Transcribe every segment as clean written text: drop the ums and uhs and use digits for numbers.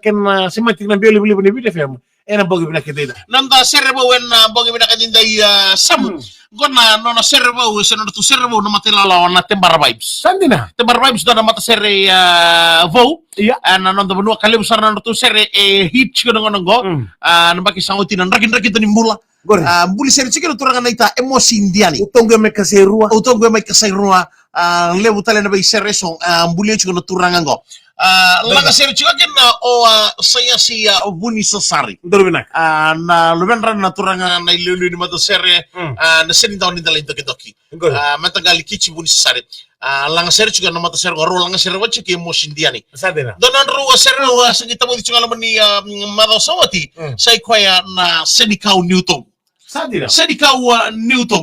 ken sematik na beli beli fem ena bogi bina kedida nanda serbo wen bogi bina kadinda sam gonna nona serbo seno tu serbo no matela na tembar vibes sandina tembar vibes dona mata sere vou iya ana nonda benua kali besar na tu sere hit chigo ngo nambaki sauti nan rakin tani mbula gore mbuli sere chigo turanga naita emosi indiani utonge me kaserua utongo mai kasairua lebu tale na bai sere so mbuli chigo turanga ngo laga sere chigo kena o saya si vuni sosari dorbinak na lubenra na turanga na ilulu ni mata sere na seni tahu ni dalai doki gore mata gali kici vuni sosari langa sere chigo na mata sere ro langa sere wachi ke emosi indiani sadina donan ro sere ro sengita mo chigo lamani mada sawati sai kwaya na seni kau newton sadina sedi kau Newton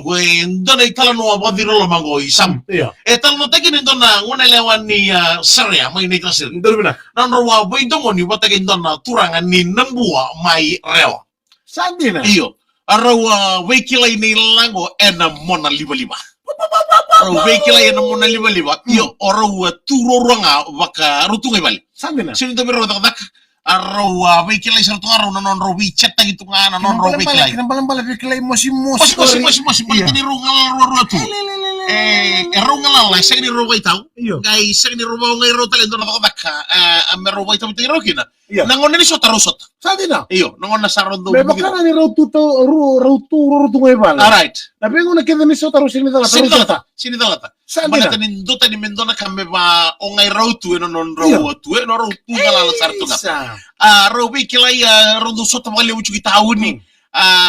dona itala no abadiro lo mango isam iya etal no takin dona ngone lewan ni seria mai ni kasir dorbinak nan ro wa boy dongo ni batakin dona turanga ni nembua mai rewa sadina iyo arawa wekila ni lango ena mona liba arawa wekila ena mona liba iyo arawa turoranga waka rutungai bali sadina sini to biro tak arawa wekila sarto araw non ro wi chetta gitu ngana non ro wekila bala wekila mosi balik ni rungal ro tu rungal la segni ro waitau gai segni ro ngai ro tale don baka amero waitau tiro kina nangon ni sota rosot sadina iyo nangon na saron do me bakana ni ro tu ngai bala alright tapi ngone keda ni sota rosini dala sini dalata sadina mana tani ndota ni mendona kambe ba ongai ro tu non ro tu no ro tu ngala sartu ro wekila ro do sota wale uchu kitawuni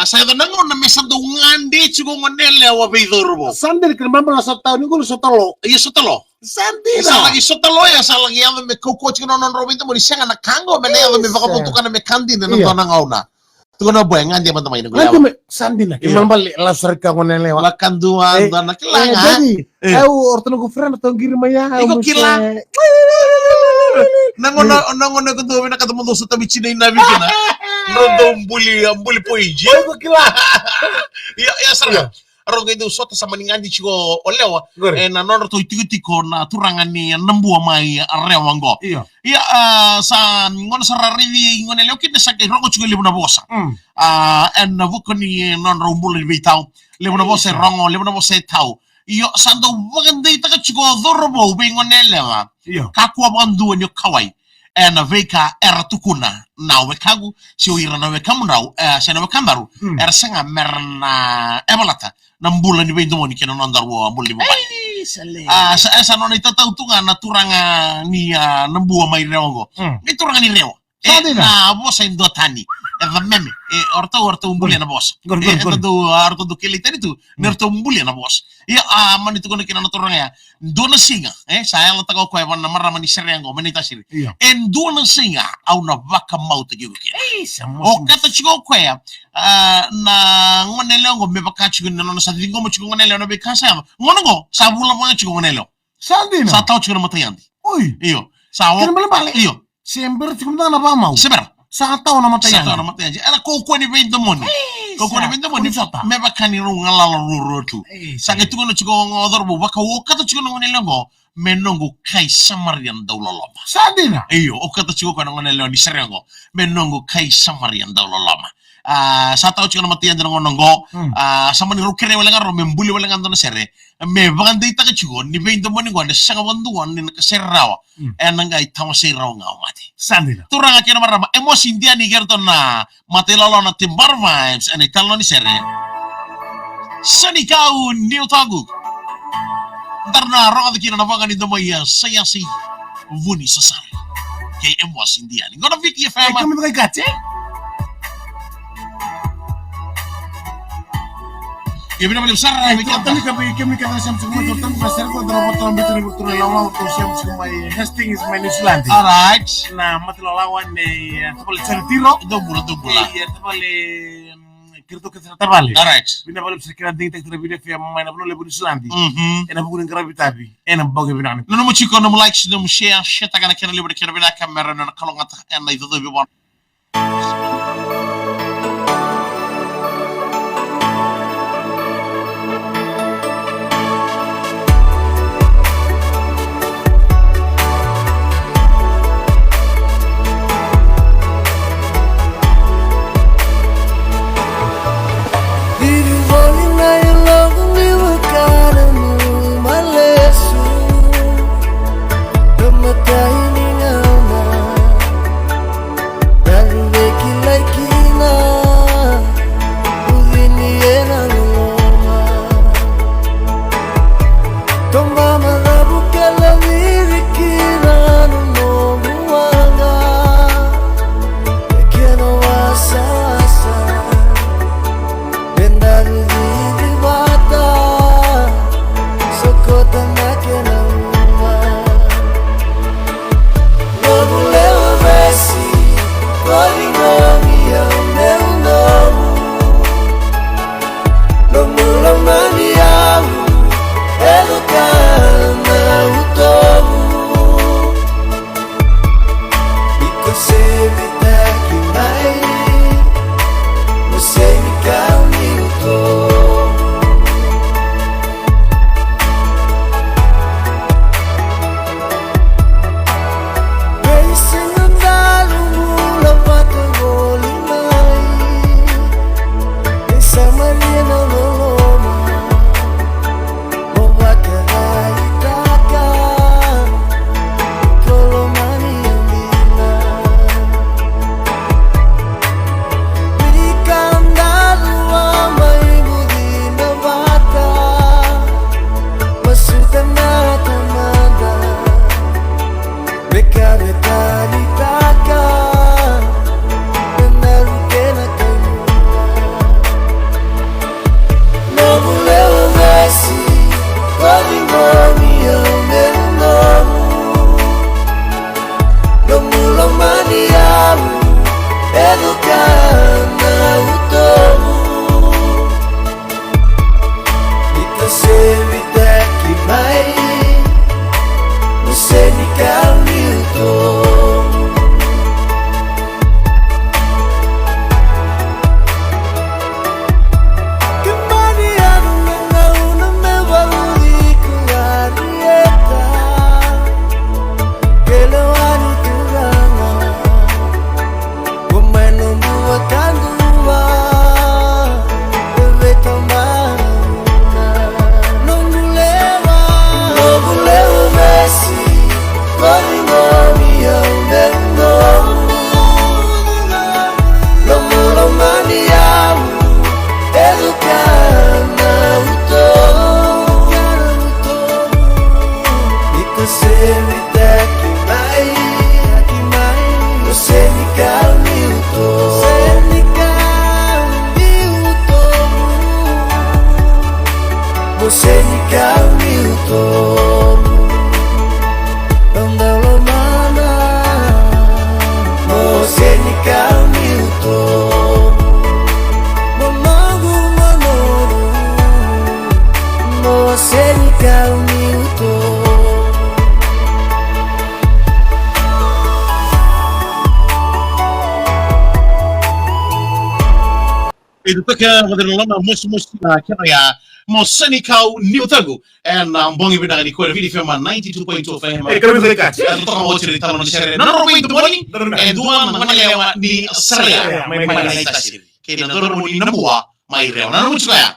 saya tenang na mesa do ngande chugo ngonele wa beidorbo sandir kan mambala sota ni gol sota lo iya sotalo sandira sa lagi sotalo ya sa lagi ave me koko chugo non robinto mo disenga na kango me ave me baka putukan me kandi na nona ngauna tuko na boy ngande man tamay ngula ngande me sandina ki mambali la sarka ngonele wa bakan duan dona kilanga jadi au ortono ko frena to girma ya iko kila nangono ko do na katamo do sota bichine na bikina rondo mbuli poiji iko kila ya sara rogo itu sota sama ninganji chigo olewa na nono to itiko na turangani nembua mai arewa ngo iya sa ngono sara rivi ngone leo kinde sakai rogo chigo lebuna bosa en vukoni non rombuli vitau lebuna bosa rongo lebuna bosa tau iyo sando waganda itaka chigo dorbo be ngone lewa kakwa bandu nyo kawai ena veka era tukuna na wekagu si ira na wekamu nau sena wekambaru era senga merna ebalata na mbula ni bendo moni kena nandar wo mbuli mo sa esa non itata utunga na turanga ni nembua mai reongo ni turanga ni reo na bosa indotani eva meme orta mbuli na bosa orta do kelita itu nerto mbuli na bosa ya mani tu kono kena na turanga ya dona singa saya lata ko kwa na marama ni serengo menita siri en dona singa au na vaka mau te gigu o kata chigo kwa na ngone lengo me baka chigo na sa dingo mo chigo ngone lengo be kasa ngono go sa bula mo chigo ngone lengo sandina sa tau chigo matayandi oi iyo sa wo iyo sember chigo na ba mau seber sa tau na matayandi era ko ni vendo moni ko ni vendo moni me baka ni ngala ro tu sa ke tu no chigo ngodor bu baka wo kata chigo ngone lengo menongo kai samarian dauloloma sandina iyo o kata chigo kana ngone lengo ni serengo menongo kai samarian dauloloma sa tau chigo matiyan dino ngonongo sama ni rukere wala ngaro membuli wala ngando na sere me baganda ita ka chigo ni vendo moni ngone sanga banduan ni nakaserawa enanga itama serawa ngao mati sandina turanga kena marama emosi india ni gerto na matelolo na timbar vibes and italo ni sere sani kau new tagu darna roga kina na vanga ni domo ya saya si vuni sasar kay emosi india ni ngona viki fama kami kay gache ya bina bali besar kami kami kata siam semua tutan pasar ko dapat tahun betul betul lawan to siam semua Hastings New Zealand alright na matlawan ne tabale certiro do bula ya tabale kirto ke tabale alright bina bali sekira ding tek terbidia fi mai na bulu New Zealand ena bugun gravitabi ena boge bina ni no mo chiko no like no share sheta kana kera libre kera bina kamera no kalongata en lai do bi bon Mosenikau Newton Rondalo mana Mosenikau Newton Monagu manoru Mosenikau Newton Itu kan wadana lama mus kira ya Mosenikau Newton and bongi bidang di kuala video film 92.2 FM. Kami dekat. Atau toko mau cerita mana share. Nono itu morning. Dua mana lewa di Seria. Mana naita siri. Kena dormo ni nambua. Mai rewa. Nono muncul ya.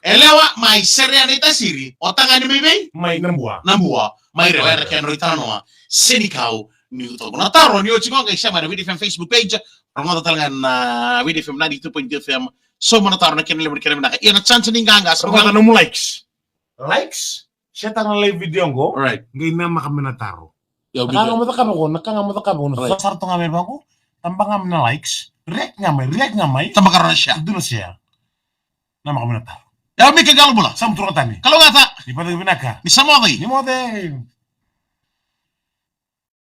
Elewa mai Seria naita siri. Otang ani bebe. Mai nambua. Mai rewa kena noitanoa. Senikau Newton. Nataro ni ochigo ngai sama di video film Facebook page. Rangota talangan video film 92.2 FM. So menataruh nak kena lebih kena nak. Ia nak chance ni enggak. Kata nemu likes. Likes? Saya tangan live video ko. Alright. Ngayon na makaminataro. Nakangamatakam ako. Sasar to nga may bako. Tambang nga na likes. React nga may. Tambah karena siya. Doon siya. Na makaminataro. Ya, may kagalo bola. Sa muturo tani. Kalau nggak tak, Di pa binaka. bisa mau lagi. Ni mo de.